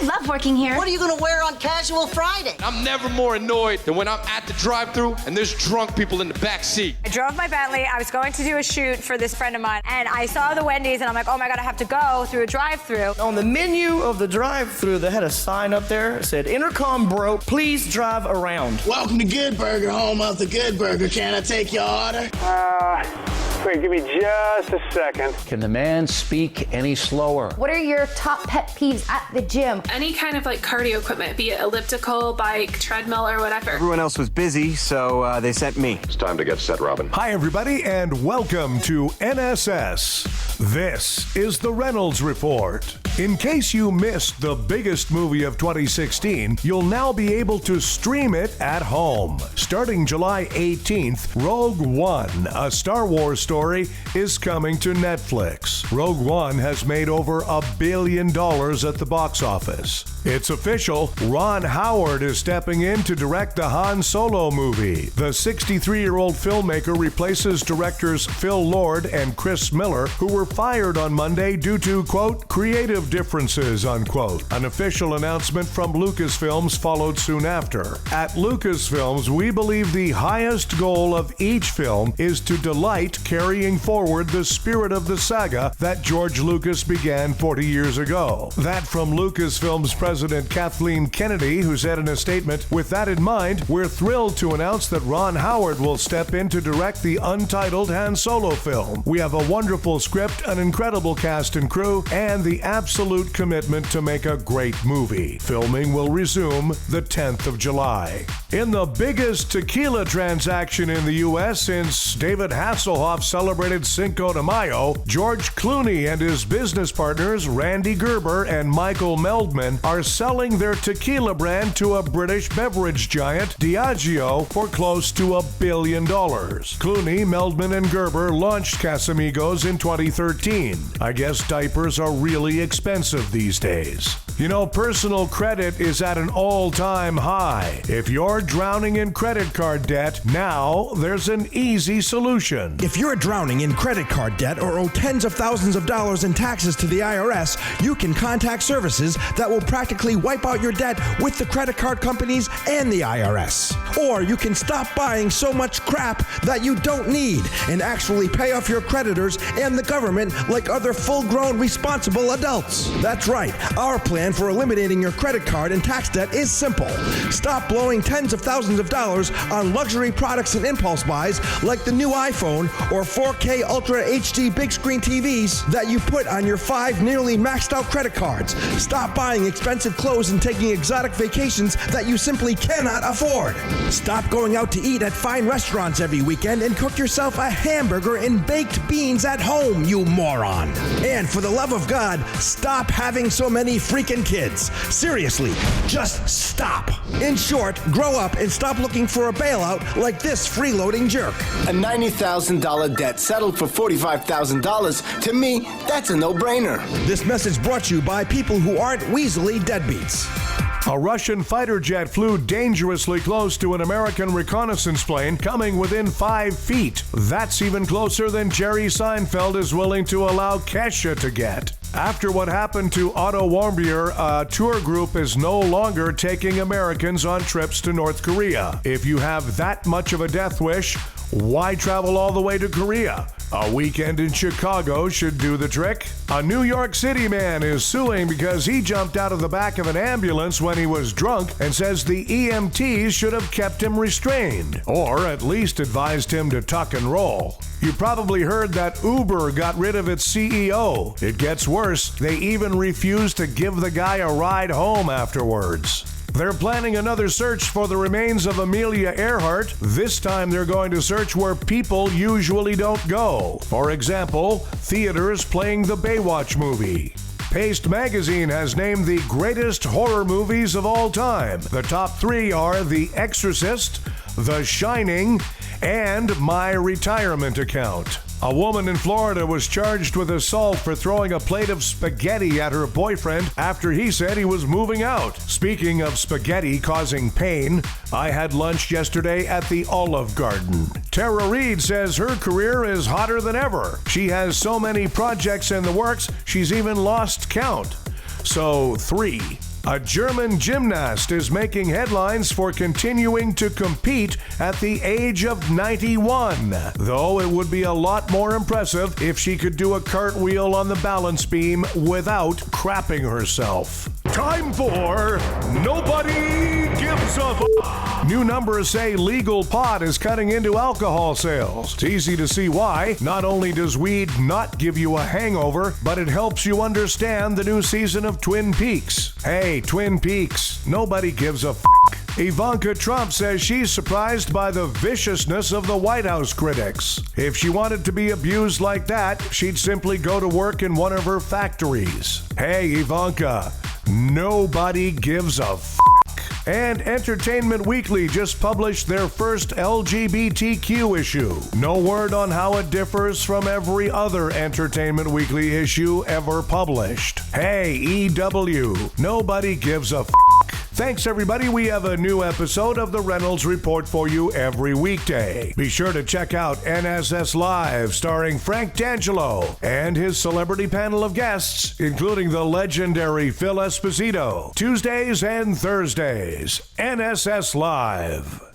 I love working here. What are you going to wear on Casual Friday? I'm never more annoyed than when I'm at the drive-thru and there's drunk people in the back seat. I drove my Bentley. I was going to do a shoot for this friend of mine, and I saw the Wendy's, and I'm like, oh my God, I have to go through a drive-thru. On the menu of the drive-thru, they had a sign up there that said, "Intercom broke, please drive around." Welcome to Good Burger, home of the Good Burger. Can I take your order? Wait, give me just a second. Can the man speak any slower? What are your top pet peeves at the gym? Any kind of cardio equipment, be it elliptical, bike, treadmill, or whatever. Everyone else was busy, so they sent me. It's time to get set, Robin. Hi, everybody, and welcome to NSS. This is the Reynolds Report. In case you missed the biggest movie of 2016, you'll now be able to stream it at home. Starting July 18th, Rogue One, a Star Wars story, is coming to Netflix. Rogue One has made over $1 billion at the box office. It's official, Ron Howard is stepping in to direct the Han Solo movie. The 63-year-old filmmaker replaces directors Phil Lord and Chris Miller, who were fired on Monday due to, quote, creative differences, unquote. An official announcement from Lucasfilms followed soon after. At Lucasfilms, we believe the highest goal of each film is to delight carrying forward the spirit of the saga that George Lucas began 40 years ago. That from Lucasfilms President Kathleen Kennedy, who said in a statement, "With that in mind, we're thrilled to announce that Ron Howard will step in to direct the untitled Han Solo film. We have a wonderful script, an incredible cast and crew, and the absolute commitment to make a great movie. Filming will resume the 10th of July. In the biggest tequila transaction in the U.S. since David Hasselhoff celebrated Cinco de Mayo, George Clooney and his business partners Randy Gerber and Michael Meldman are selling their tequila brand to a British beverage giant, Diageo, for close to $1 billion. Clooney, Meldman, and Gerber launched Casamigos in 2013. I guess diapers are really expensive these days. You know, personal credit is at an all-time high. If you're drowning in credit card debt, now there's an easy solution. If you're drowning in credit card debt or owe tens of thousands of dollars in taxes to the IRS, you can contact services that will practically wipe out your debt with the credit card companies and the IRS. Or you can stop buying so much crap that you don't need and actually pay off your creditors and the government like other full-grown responsible adults. That's right. Our plan for eliminating your credit card and tax debt is simple. Stop blowing tens of thousands of dollars on luxury products and impulse buys like the new iPhone or 4K Ultra HD big screen TVs that you put on your 5 nearly maxed out credit cards. Stop buying expensive clothes and taking exotic vacations that you simply cannot afford. Stop going out to eat at fine restaurants every weekend and cook yourself a hamburger and baked beans at home, you moron. And for the love of God, stop having so many freaking kids. Seriously, just stop. In short, grow up and stop looking for a bailout like this freeloading jerk. A $90,000 debt settled for $45,000. To me, that's a no-brainer. This message brought to you by people who aren't weaselly deadbeats. A Russian fighter jet flew dangerously close to an American reconnaissance plane, coming within 5 feet. That's even closer than Jerry Seinfeld is willing to allow Kesha to get. After what happened to Otto Warmbier, a tour group is no longer taking Americans on trips to North Korea. If you have that much of a death wish, why travel all the way to Korea? A weekend in Chicago should do the trick. A New York City man is suing because he jumped out of the back of an ambulance when he was drunk and says the EMTs should have kept him restrained, or at least advised him to tuck and roll. You probably heard that Uber got rid of its CEO. It gets worse. They even refused to give the guy a ride home afterwards. They're planning another search for the remains of Amelia Earhart. This time they're going to search where people usually don't go. For example, theaters playing the Baywatch movie. Paste Magazine has named the greatest horror movies of all time. The top 3 are The Exorcist, The Shining, and My Retirement Account. A woman in Florida was charged with assault for throwing a plate of spaghetti at her boyfriend after he said he was moving out. Speaking of spaghetti causing pain, I had lunch yesterday at the Olive Garden. Tara Reid says her career is hotter than ever. She has so many projects in the works, she's even lost count. So 3. A German gymnast is making headlines for continuing to compete at the age of 91, though it would be a lot more impressive if she could do a cartwheel on the balance beam without crapping herself. Time for Nobody Gives a F***. New numbers say legal pot is cutting into alcohol sales. It's easy to see why. Not only does weed not give you a hangover, but it helps you understand the new season of Twin Peaks. Hey, Twin Peaks, nobody gives a f***. Ivanka Trump says she's surprised by the viciousness of the White House critics. If she wanted to be abused like that, she'd simply go to work in one of her factories. Hey, Ivanka, nobody gives a f***. And Entertainment Weekly just published their first LGBTQ issue. No word on how it differs from every other Entertainment Weekly issue ever published. Hey, EW, nobody gives a f***. Thanks, everybody. We have a new episode of the Reynolds Report for you every weekday. Be sure to check out NSS Live, starring Frank D'Angelo and his celebrity panel of guests, including the legendary Phil Esposito. Tuesdays and Thursdays. NSS Live.